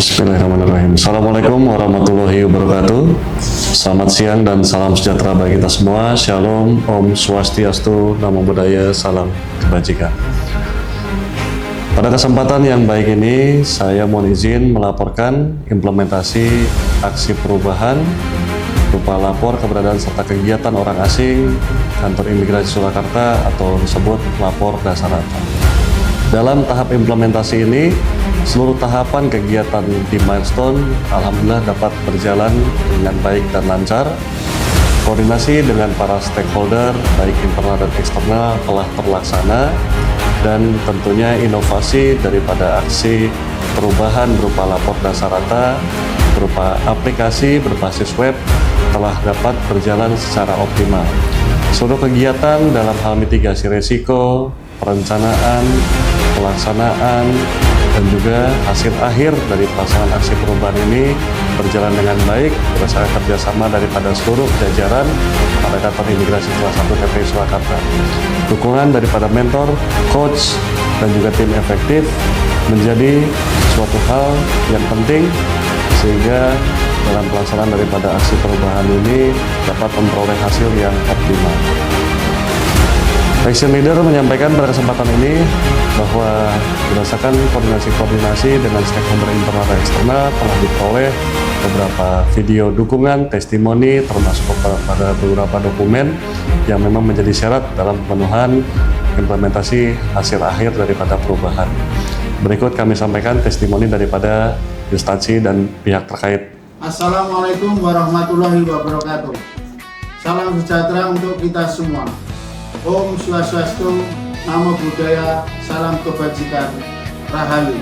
Bismillahirrahmanirrahim. Assalamualaikum warahmatullahi wabarakatuh. Selamat siang dan salam sejahtera bagi kita semua. Shalom, Om Swastiastu, Namo Buddhaya, salam kebajikan. Pada kesempatan yang baik ini, saya mohon izin melaporkan implementasi aksi perubahan berupa lapor keberadaan serta kegiatan orang asing Kantor Imigrasi Surakarta atau disebut lapor Dasarata. Dalam tahap implementasi ini, seluruh tahapan kegiatan di Milestone alhamdulillah dapat berjalan dengan baik dan lancar. Koordinasi dengan para stakeholder baik internal dan eksternal telah terlaksana, dan tentunya inovasi daripada aksi perubahan berupa lapor Dasarata berupa aplikasi berbasis web telah dapat berjalan secara optimal. Seluruh kegiatan dalam hal mitigasi risiko, perencanaan, pelaksanaan, dan juga hasil akhir dari pelaksanaan aksi perubahan ini berjalan dengan baik berdasarkan kerjasama daripada seluruh jajaran pada Kantor Imigrasi kelas 1 TPI Surakarta. Dukungan daripada mentor, coach, dan juga tim efektif menjadi suatu hal yang penting sehingga dalam pelaksanaan daripada aksi perubahan ini dapat memperoleh hasil yang optimal. Action Leader menyampaikan pada kesempatan ini bahwa berdasarkan koordinasi dengan stakeholder internal dan eksternal telah diperoleh beberapa video dukungan, testimoni, termasuk pada beberapa dokumen yang memang menjadi syarat dalam pemenuhan implementasi hasil akhir daripada perubahan. Berikut kami sampaikan testimoni daripada instansi dan pihak terkait. Assalamualaikum warahmatullahi wabarakatuh. Salam sejahtera untuk kita semua. Om Swastiastu, Namo Buddhaya, salam kebajikan, Rahayu.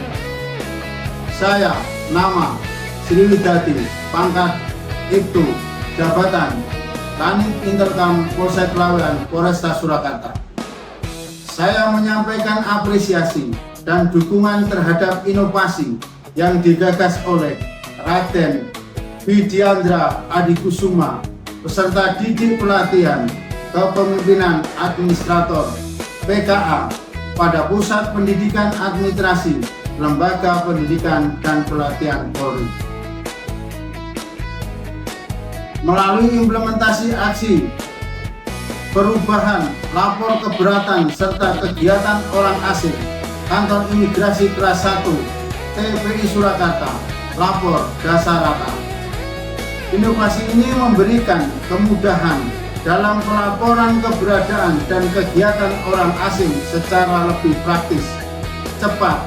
Saya, nama Sri Widati, pangkat Ibtu, jabatan Kanit Interkam Polsek Lawean, Polresta Surakarta. Saya menyampaikan apresiasi dan dukungan terhadap inovasi yang digagas oleh Raden Widyandra Adikusuma beserta didik pelatihan kepemimpinan administrator PKA pada Pusat Pendidikan Administrasi Lembaga Pendidikan dan Pelatihan Polri. Melalui implementasi aksi perubahan lapor keberatan serta kegiatan orang asing Kantor Imigrasi kelas 1 TPI Surakarta lapor Dasarata. Inovasi ini memberikan kemudahan dalam pelaporan keberadaan dan kegiatan orang asing secara lebih praktis, cepat,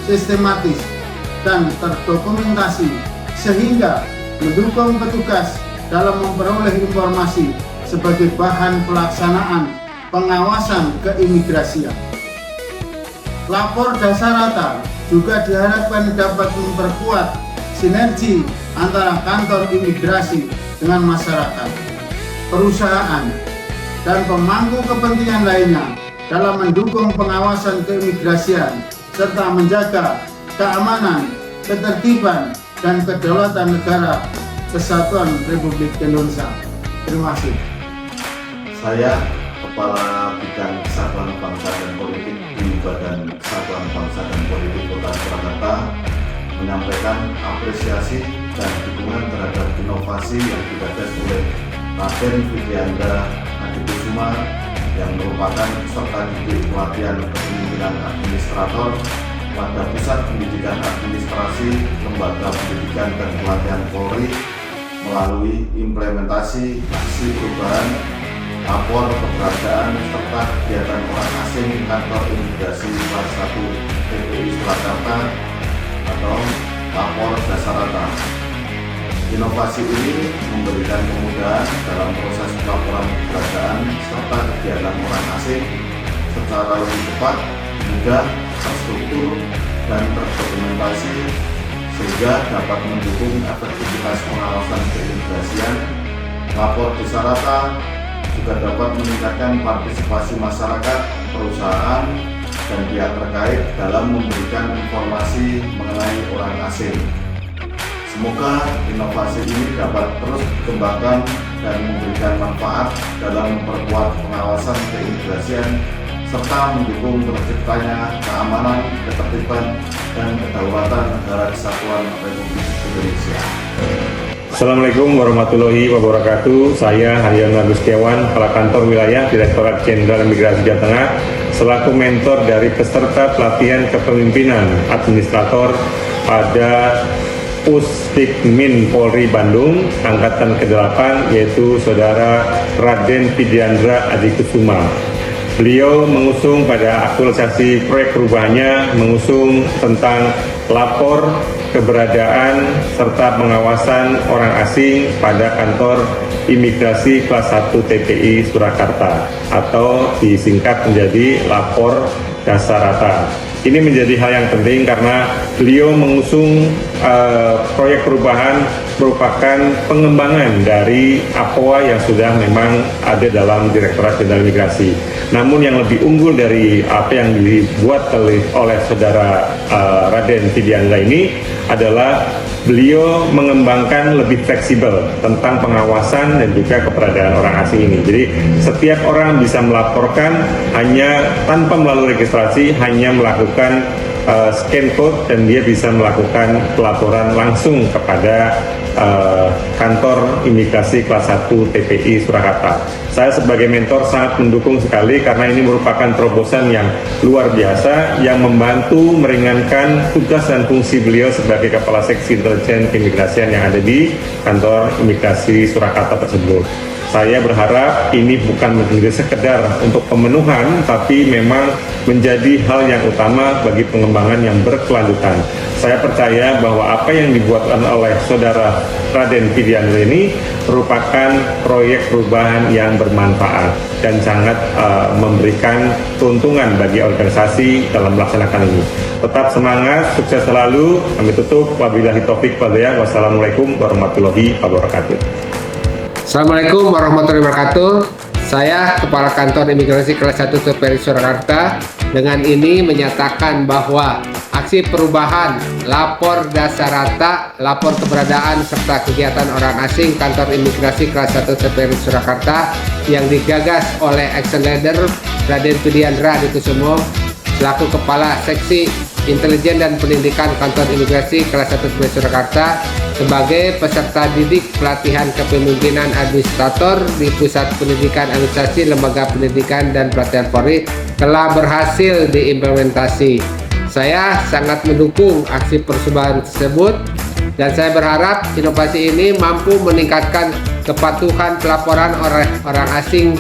sistematis, dan terdokumentasi sehingga mendukung petugas dalam memperoleh informasi sebagai bahan pelaksanaan pengawasan keimigrasian. Lapor Dasarata juga diharapkan dapat memperkuat sinergi antara kantor imigrasi dengan masyarakat, perusahaan, dan pemangku kepentingan lainnya dalam mendukung pengawasan keimigrasian serta menjaga keamanan, ketertiban, dan kedaulatan negara Kesatuan Republik Indonesia. Terima kasih. Saya, Kepala Bidang Kesatuan Bangsa dan Politik di Badan Kesatuan Bangsa dan Politik Kota Surakarta, menyampaikan apresiasi dan dukungan terhadap inovasi yang digagas oleh Raden Widyandra Adikusuma yang merupakan peserta didik pelatihan kepemimpinan administrator pada Pusat Pendidikan Administrasi Lembaga Pendidikan dan Pelatihan Polri melalui implementasi aksi perubahan lapor keberadaan serta kegiatan orang asing Kantor Imigrasi kelas 1 TPI Surakarta atau lapor Dasarata. Inovasi ini memberikan kemudahan dalam proses pelaporan keberadaan serta kegiatan orang asing secara lebih cepat, mudah, terstruktur, dan terdokumentasi sehingga dapat mendukung efektivitas pengawasan keimigrasian. Lapor Dasarata juga dapat meningkatkan partisipasi masyarakat, perusahaan, dan pihak terkait dalam memberikan informasi mengenai orang asing. Semoga inovasi ini dapat terus dikembangkan dan memberikan manfaat dalam memperkuat pengawasan keimigrasian serta mendukung terciptanya keamanan, ketertiban, dan kedaulatan negara kesatuan Republik Indonesia. Assalamualaikum warahmatullahi wabarakatuh. Saya Haryono Agustiawan, Kepala Kantor Wilayah Direktorat Jenderal Imigrasi Jawa Tengah, selaku mentor dari peserta pelatihan kepemimpinan administrator pada Pusdikmin Polri Bandung Angkatan ke-8, yaitu Saudara Raden Vidyandra Adikusuma. Beliau mengusung pada aktualisasi proyek perubahannya, mengusung tentang lapor keberadaan serta pengawasan orang asing pada kantor imigrasi kelas 1 TPI Surakarta atau disingkat menjadi lapor dasarata. Ini menjadi hal yang penting karena beliau mengusung proyek perubahan merupakan pengembangan dari APOA yang sudah memang ada dalam Direktorat Jenderal Imigrasi. Namun yang lebih unggul dari apa yang dibuat oleh Saudara Raden Vidyandra ini adalah beliau mengembangkan lebih fleksibel tentang pengawasan dan juga keberadaan orang asing ini. Jadi setiap orang bisa melaporkan hanya tanpa melalui registrasi, hanya melakukan scan code dan dia bisa melakukan pelaporan langsung kepada kantor imigrasi kelas 1 TPI Surakarta. Saya sebagai mentor sangat mendukung sekali karena ini merupakan terobosan yang luar biasa yang membantu meringankan tugas dan fungsi beliau sebagai Kepala Seksi Intelijen Keimigrasian yang ada di kantor imigrasi Surakarta tersebut. Saya berharap ini bukan menjadi sekedar untuk pemenuhan, tapi memang menjadi hal yang utama bagi pengembangan yang berkelanjutan. Saya percaya bahwa apa yang dibuatkan oleh Saudara Raden Vidyandra ini merupakan proyek perubahan yang bermanfaat dan sangat memberikan keuntungan bagi organisasi dalam melaksanakan ini. Tetap semangat, sukses selalu. Kami tutup. Wabillahi taufik wal hidayah. Wassalamualaikum warahmatullahi wabarakatuh. Assalamualaikum warahmatullahi wabarakatuh. Saya Kepala Kantor Imigrasi Kelas 1 TPI Surakarta dengan ini menyatakan bahwa aksi perubahan lapor dasarata, lapor keberadaan serta kegiatan orang asing Kantor Imigrasi Kelas 1 TPI Surakarta yang digagas oleh Action Leader Raden Vidyandra Adikusuma selaku Kepala Seksi Intelijen dan Pendidikan Kantor Imigrasi Kelas 1 TPI Surakarta sebagai peserta didik pelatihan kepemimpinan administrator di Pusat Pendidikan Administrasi Lembaga Pendidikan dan Pelatihan Polri telah berhasil diimplementasi. Saya sangat mendukung aksi perubahan tersebut dan saya berharap inovasi ini mampu meningkatkan kepatuhan pelaporan orang asing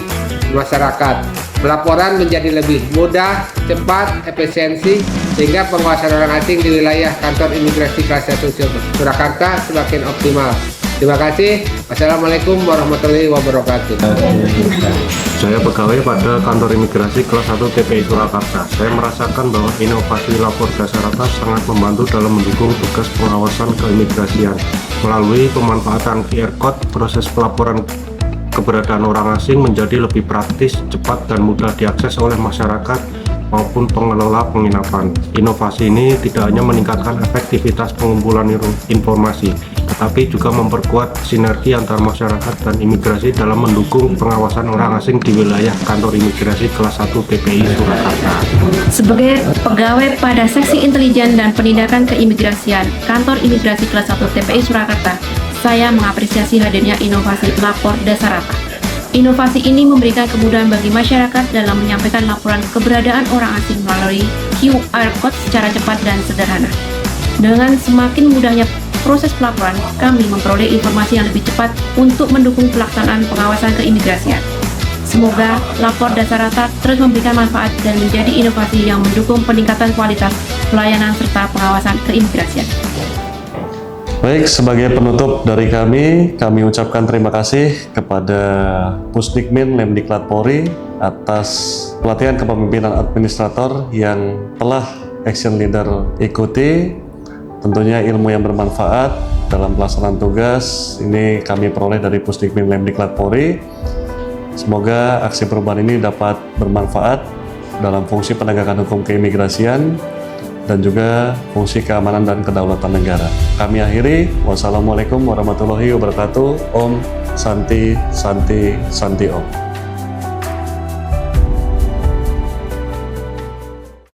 masyarakat. Pelaporan menjadi lebih mudah, cepat, efisiensi, sehingga pengawasan orang asing di wilayah kantor imigrasi kelas 1 Surakarta semakin optimal. Terima kasih. Wassalamualaikum warahmatullahi wabarakatuh. Saya pegawai pada kantor imigrasi kelas 1 TPI Surakarta. Saya merasakan bahwa inovasi lapor dasarata sangat membantu dalam mendukung tugas pengawasan keimigrasian. Melalui pemanfaatan QR Code, proses pelaporan keberadaan orang asing menjadi lebih praktis, cepat, dan mudah diakses oleh masyarakat maupun pengelola penginapan. Inovasi ini tidak hanya meningkatkan efektivitas pengumpulan informasi, tetapi juga memperkuat sinergi antar masyarakat dan imigrasi dalam mendukung pengawasan orang asing di wilayah kantor imigrasi kelas 1 TPI Surakarta. Sebagai pegawai pada Seksi Intelijen dan Pendidikan Keimigrasian Kantor Imigrasi kelas 1 TPI Surakarta, saya mengapresiasi hadirnya inovasi lapor dasarata. Inovasi ini memberikan kemudahan bagi masyarakat dalam menyampaikan laporan keberadaan orang asing melalui QR Code secara cepat dan sederhana. Dengan semakin mudahnya proses pelaporan, kami memperoleh informasi yang lebih cepat untuk mendukung pelaksanaan pengawasan keimigrasian. Semoga lapor dasarata terus memberikan manfaat dan menjadi inovasi yang mendukung peningkatan kualitas pelayanan serta pengawasan keimigrasian. Baik, sebagai penutup dari kami ucapkan terima kasih kepada Pusdikmin Lemdiklat Polri atas pelatihan kepemimpinan administrator yang telah Action Leader ikuti. Tentunya ilmu yang bermanfaat dalam pelaksanaan tugas ini kami peroleh dari Pusdikmin Lemdiklat Polri. Semoga aksi perubahan ini dapat bermanfaat dalam fungsi penegakan hukum keimigrasian dan juga fungsi keamanan dan kedaulatan negara. Kami akhiri, wassalamualaikum warahmatullahi wabarakatuh. Om Santi Santi Santi Om.